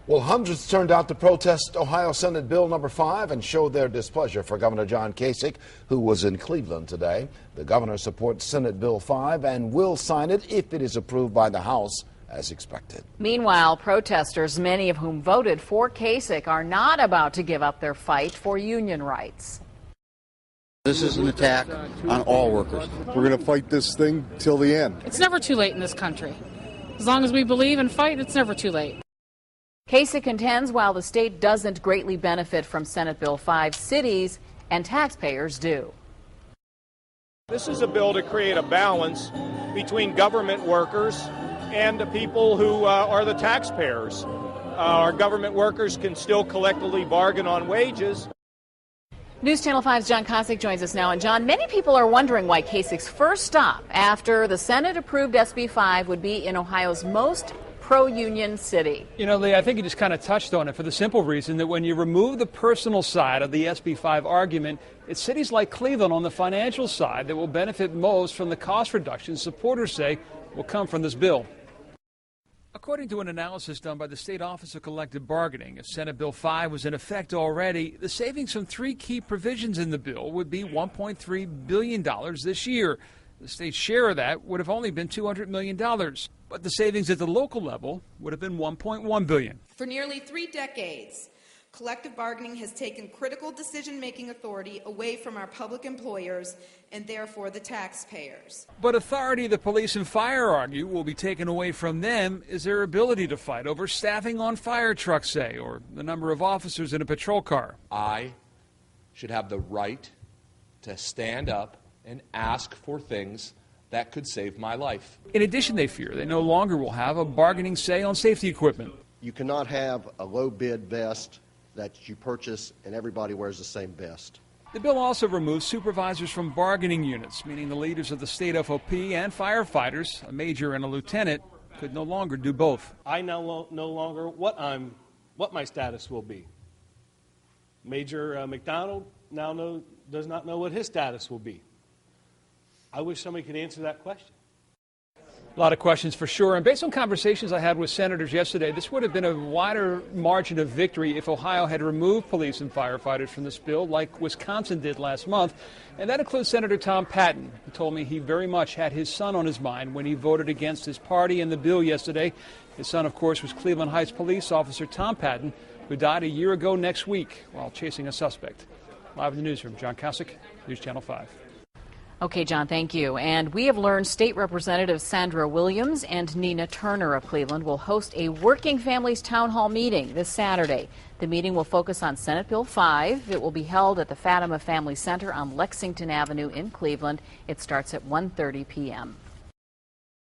Well, hundreds turned out to protest Ohio Senate Bill number 5 and show their displeasure for Governor John Kasich, who was in Cleveland today. The governor supports Senate Bill 5 and will sign it if it is approved by the House as expected. Meanwhile, protesters, many of whom voted for Kasich, are not about to give up their fight for union rights. This is an attack on all workers. We're going to fight this thing till the end. It's never too late in this country. As long as we believe and fight, it's never too late. Kasich contends while the state doesn't greatly benefit from Senate Bill 5, cities and taxpayers do. This is a bill to create a balance between government workers and the people who are the taxpayers. Our government workers can still collectively bargain on wages. News Channel 5's John Kasich joins us now. And John, many people are wondering why Kasich's first stop after the Senate approved SB 5 would be in Ohio's most pro-union city. You know, Lee, I think you just kind of touched on it for the simple reason that when you remove the personal side of the SB 5 argument, it's cities like Cleveland on the financial side that will benefit most from the cost reductions supporters say will come from this bill. According to an analysis done by the State Office of Collective Bargaining, if Senate Bill 5 was in effect already, the savings from three key provisions in the bill would be $1.3 billion this year. The state's share of that would have only been $200 million. But the savings at the local level would have been $1.1 billion. For nearly 3 decades, collective bargaining has taken critical decision-making authority away from our public employers and therefore the taxpayers. But authority the police and fire argue will be taken away from them is their ability to fight over staffing on fire trucks, say, or the number of officers in a patrol car. I should have the right to stand up and ask for things that could save my life. In addition, they fear they no longer will have a bargaining say on safety equipment. You cannot have a low bid vest that you purchase and everybody wears the same vest. The bill also removes supervisors from bargaining units, meaning the leaders of the state FOP and firefighters, a major and a lieutenant, could no longer do both. I now no longer what my status will be. Major McDonald now does not know what his status will be. I wish somebody could answer that question. A lot of questions for sure. And based on conversations I had with senators yesterday, this would have been a wider margin of victory if Ohio had removed police and firefighters from this bill like Wisconsin did last month. And that includes Senator Tom Patton, who told me he very much had his son on his mind when he voted against his party and the bill yesterday. His son, of course, was Cleveland Heights police officer Tom Patton, who died a year ago next week while chasing a suspect. Live in the newsroom, John Kasich, News Channel 5. Okay, John, thank you. And we have learned State Representatives Sandra Williams and Nina Turner of Cleveland will host a Working Families Town Hall meeting this Saturday. The meeting will focus on Senate Bill 5. It will be held at the Fatima Family Center on Lexington Avenue in Cleveland. It starts at 1:30 p.m.